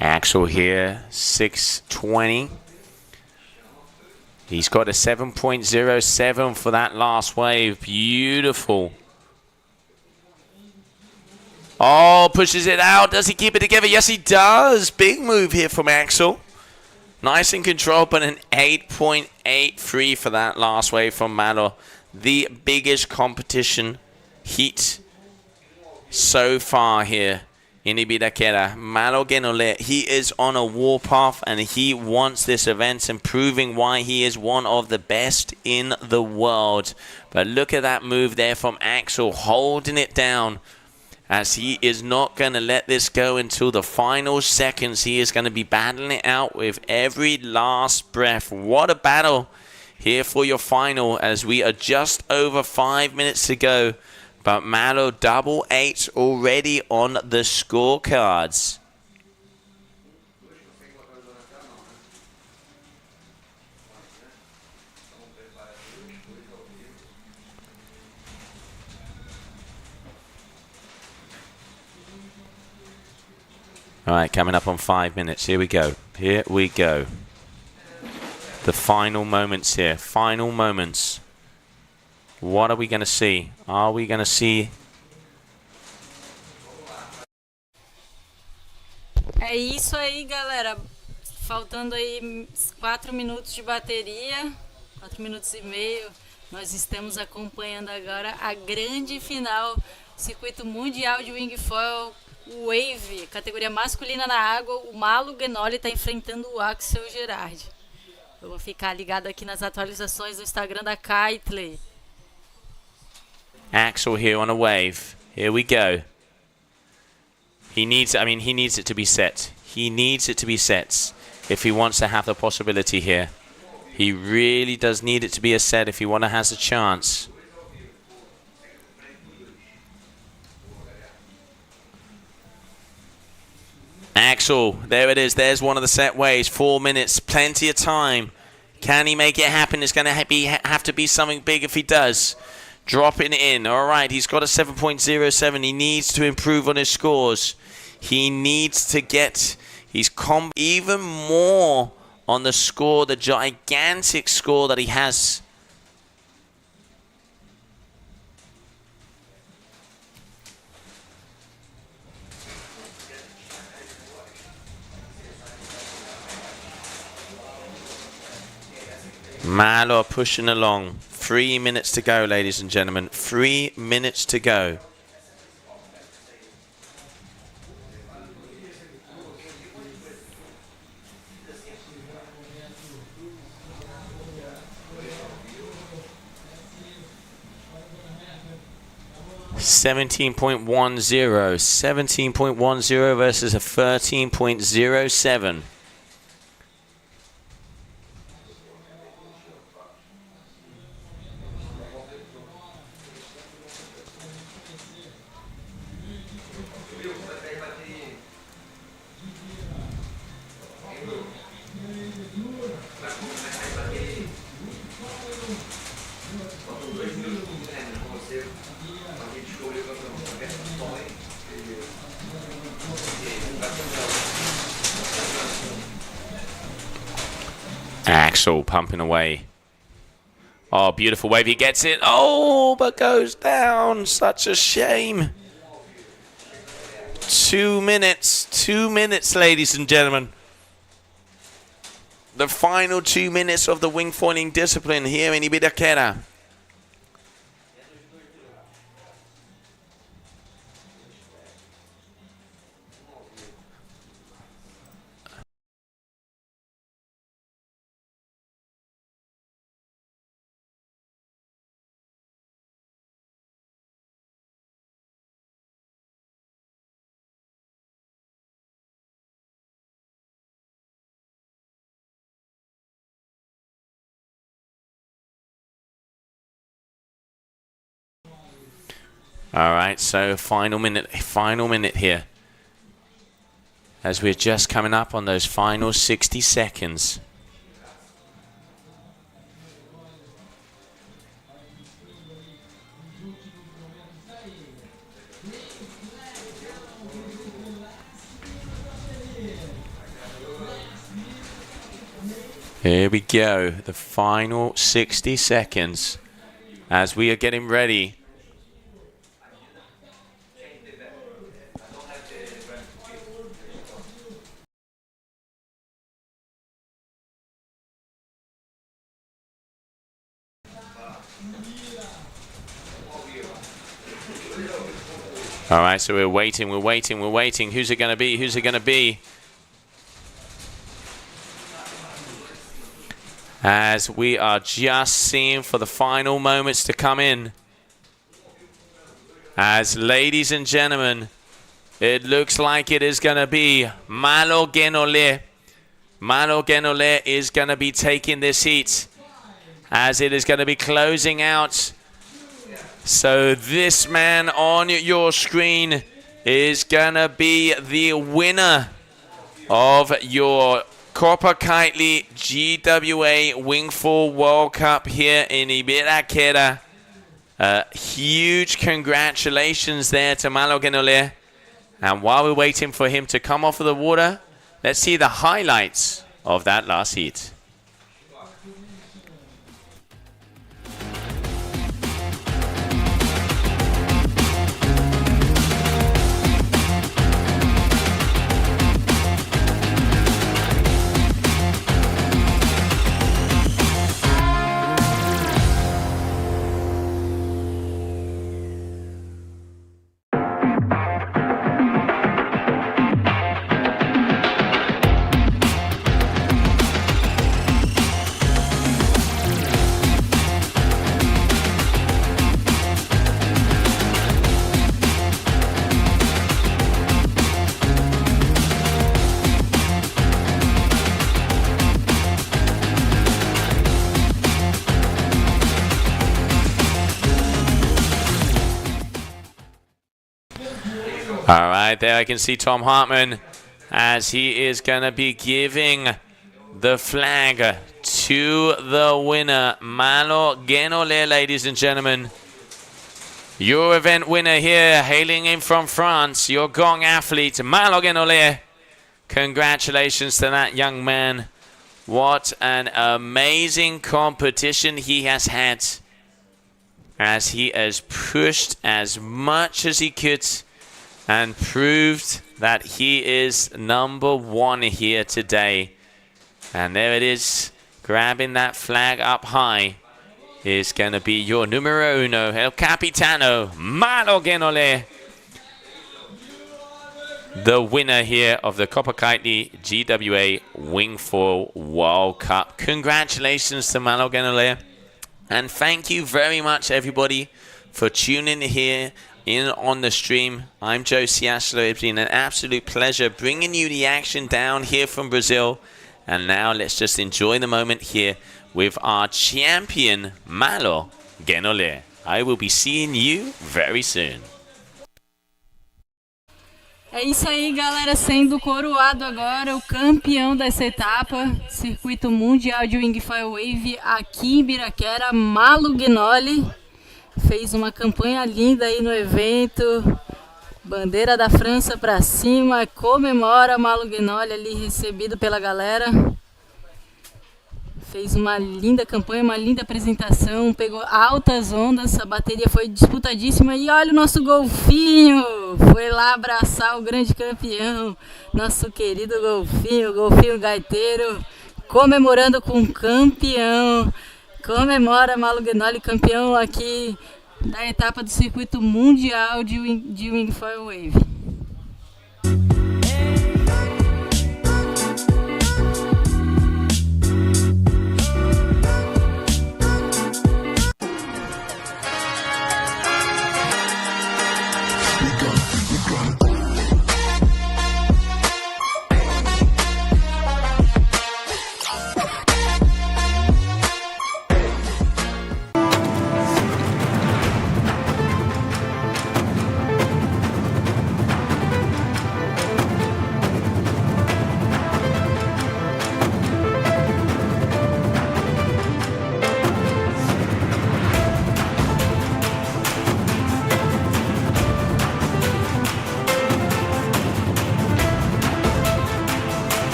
Axel here, 6:20. He's got a 7.07 for that last wave. Beautiful. Oh, pushes it out. Does he keep it together? Yes, he does. Big move here from Axel. Nice and controlled, but an 8.83 for that last wave from Malo. The biggest competition heat so far here in Ibiraquera. Malo Genolea, he is on a warpath, and he wants this event and proving why he is one of the best in the world. But look at that move there from Axel, holding it down, as he is not going to let this go until the final seconds. He is going to be battling it out with every last breath. What a battle here for your final, as we are just over 5 minutes to go. But Malo, double 8 already on the scorecards. All right, coming up on 5 minutes. Here we go. Here we go. The final moments here. Final moments. What are we going to see? Are we going to see... É isso aí, galera. Faltando aí 4 minutos de bateria. 4 minutos e meio. Nós estamos acompanhando agora a grande final. Circuito Mundial de Wingfoil Wave. Categoria masculina na água. O Malo Genoli está enfrentando o Axel Gerard. Eu vou ficar ligado aqui nas atualizações do Instagram da Kitley. Axel here on a wave. Here we go. He needs it to be set. He needs it to be set if he wants to have the possibility here. He really does need it to be a set if he has a chance. Axel, there it is. There's one of the set ways. 4 minutes, plenty of time. Can he make it happen? It's going to have to be something big if he does. Dropping in. All right, he's got a 7.07. He needs to improve on his scores. He needs to get his even more on the score, the gigantic score that he has. Malo pushing along. 3 minutes to go, ladies and gentlemen. 3 minutes to go. $17.10 versus a 13.07. Axel pumping away. Oh, beautiful wave. He gets it. Oh, but goes down. Such a shame. 2 minutes. 2 minutes, ladies and gentlemen. The final 2 minutes of the wingfoiling discipline here in Ibiraquera. All right, so final minute here. As we're just coming up on those final 60 seconds. Here we go, the final 60 seconds as we are getting ready. All right, so we're waiting. Who's it going to be? As we are just seeing for the final moments to come in. As ladies and gentlemen, it looks like it is going to be Malo Genoli. Malo Genoli is going to be taking this heat. As it is going to be closing out. So this man on your screen is going to be the winner of your Copa Kitley GWA Wingfoil World Cup here in Ibiraquera. Huge congratulations there to Malo Genoli. And while we're waiting for him to come off of the water, let's see the highlights of that last heat. All right, there I can see Tom Hartman as he is going to be giving the flag to the winner, Malo Genole, ladies and gentlemen. Your event winner here, hailing in from France, your gong athlete, Malo Genole. Congratulations to that young man. What an amazing competition he has had, as he has pushed as much as he could and proved that he is #1 here today. And there it is, grabbing that flag up high, is going to be your numero uno, El Capitano, Malo Genole, the winner here of the Copa Kitley GWA Wingfoil World Cup. Congratulations to Malo Genole, and thank you very much, everybody, for tuning here in on the stream. I'm Joe Ciaslo. It's been an absolute pleasure bringing you the action down here from Brazil. And now let's just enjoy the moment here with our champion, Malo Genole. I will be seeing you very soon. É isso aí, galera, sendo coroado agora o campeão dessa etapa, Circuito Mundial de Wingfoil Wave aqui em Biraquera, Malo Genole. Fez uma campanha linda aí no evento, bandeira da França pra cima, comemora Malo Genole ali recebido pela galera. Fez uma linda campanha, uma linda apresentação, pegou altas ondas, a bateria foi disputadíssima e olha o nosso golfinho, foi lá abraçar o grande campeão, nosso querido golfinho gaiteiro, comemorando com o campeão. Comemora Malo Genole, campeão aqui da etapa do Circuito Mundial de Wingfoil Wave.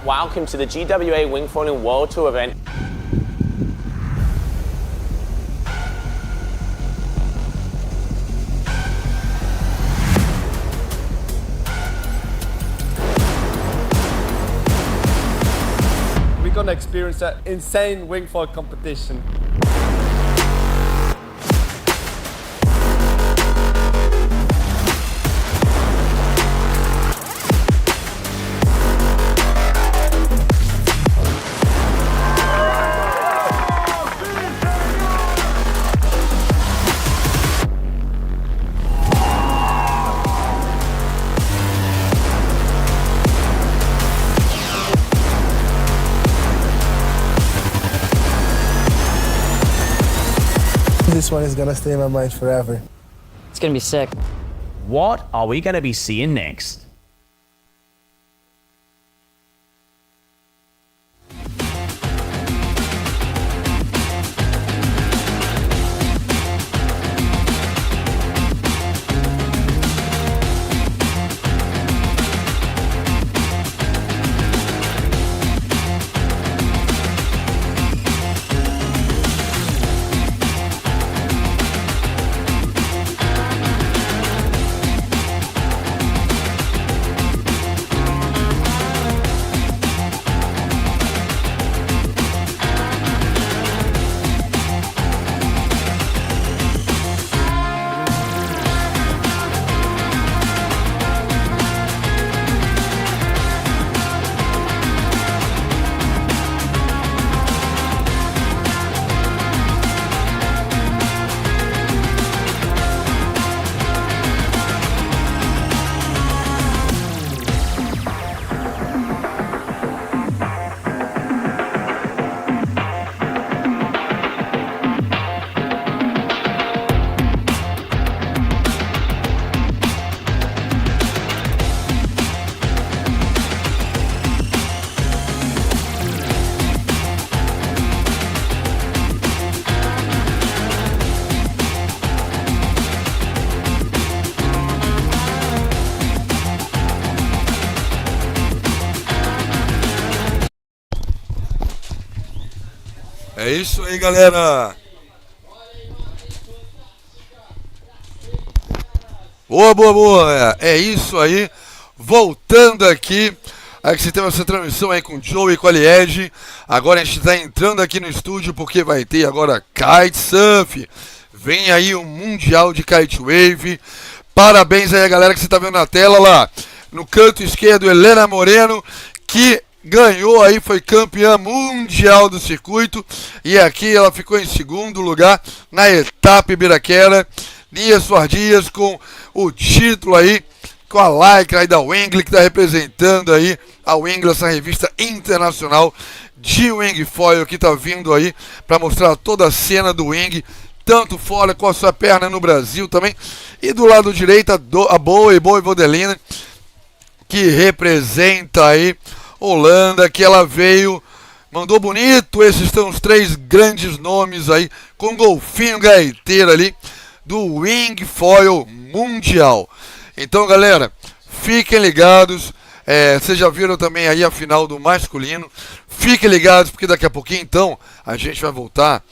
Welcome to the GWA Wingfoiling World Tour event. We're gonna experience an insane wingfoil competition. This one is gonna stay in my mind forever. It's gonna be sick. What are we going to be seeing next? É isso aí, galera. Boa, boa, boa. É isso aí. Voltando aqui. Aí que você teve essa transmissão aí com o Joe e com a Liege. Agora a gente está entrando aqui no estúdio porque vai ter agora kitesurf. Vem aí o Mundial de Kite Wave. Parabéns aí a galera que você está vendo na tela lá. No canto esquerdo, Helena Moreno, que ganhou aí, foi campeã mundial do circuito. E aqui ela ficou em segundo lugar na etapa Ibiraquera. Nia Suardias com o título aí, com a lycra aí da Wingly, que está representando aí a Wingly, essa revista internacional de Wingfoil, que está vindo aí para mostrar toda a cena do Wing, tanto fora com a sua perna no Brasil também. E do lado direito a Boa Vodelina, que representa aí Holanda, que ela veio, mandou bonito. Esses são os 3 grandes nomes aí, com golfinho gaiteiro ali, do Wingfoil Mundial. Então, galera, fiquem ligados. Vocês já viram também aí a final do masculino. Fiquem ligados, porque daqui a pouquinho, então, a gente vai voltar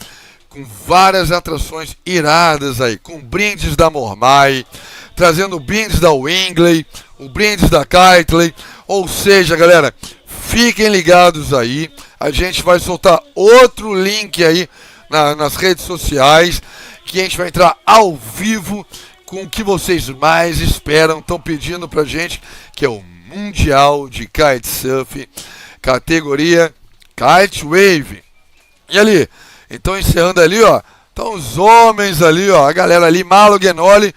com várias atrações iradas aí, com brindes da Mormai, trazendo brindes da Wingley, o brindes da Kitley. Ou seja, galera, fiquem ligados aí. A gente vai soltar outro link aí nas redes sociais, que a gente vai entrar ao vivo com o que vocês mais esperam, estão pedindo pra gente, que é o Mundial de Kitesurf, categoria Kite Wave. E ali, então encerrando ali, ó, estão os homens ali, ó, a galera ali, Malo Guenoli,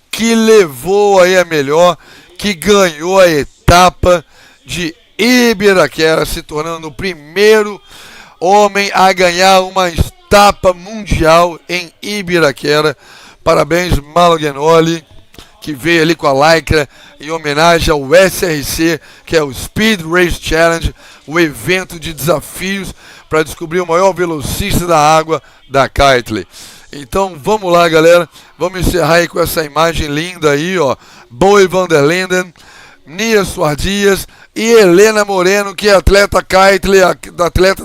que levou aí a melhor, que ganhou a etapa de Ibiraquera, se tornando o primeiro homem a ganhar uma etapa mundial em Ibiraquera. Parabéns, Malo Guenoli, que veio ali com a lycra em homenagem ao SRC, que é o Speed Race Challenge, o evento de desafios para descobrir o maior velocista da água da Kitley. Então vamos lá, galera, vamos encerrar aí com essa imagem linda aí, ó, Boa van der Linden, Nia Suardias e Helena Moreno, que é atleta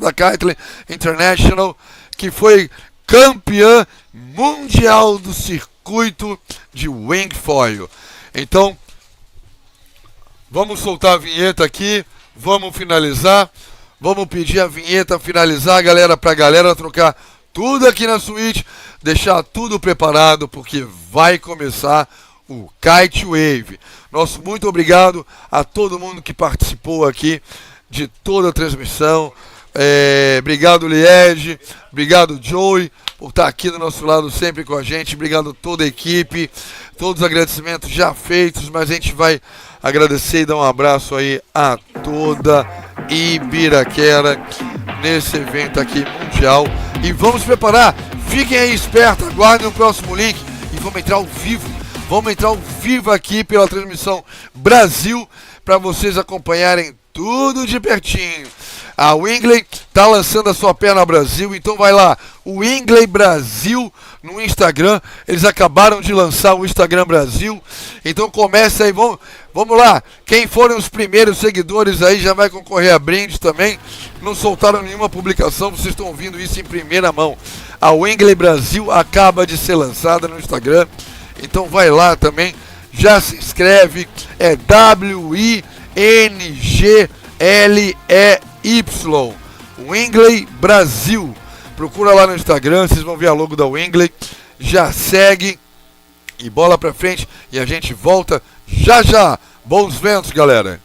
da Kitley International, que foi campeã mundial do circuito de Wingfoil. Então, vamos soltar a vinheta aqui, vamos finalizar, vamos pedir a vinheta finalizar, galera, pra galera trocar tudo aqui na suíte, deixar tudo preparado, porque vai começar o Kite Wave. Nosso muito obrigado a todo mundo que participou aqui de toda a transmissão. Obrigado, Liege, obrigado, Joey, por estar aqui do nosso lado sempre com a gente. Obrigado a toda a equipe, todos os agradecimentos já feitos, mas a gente vai agradecer e dar um abraço aí a toda Ibiraquera nesse evento aqui mundial. E vamos preparar, fiquem aí espertos, aguardem o próximo link e vamos entrar ao vivo. Vamos entrar ao vivo aqui pela transmissão Brasil para vocês acompanharem tudo de pertinho. A Wingley tá lançando a sua perna Brasil, então vai lá, o Wingley Brasil no Instagram. Eles acabaram de lançar o Instagram Brasil, então começa aí, vamos lá. Quem forem os primeiros seguidores aí já vai concorrer a brinde também. Não soltaram nenhuma publicação, vocês estão ouvindo isso em primeira mão. A Wingley Brasil acaba de ser lançada no Instagram, então vai lá também, já se inscreve, é WINGLEY, Wingley Brasil. Procura lá no Instagram, vocês vão ver a logo da Wingley. Já segue e bola pra frente. E a gente volta já já. Bons ventos, galera.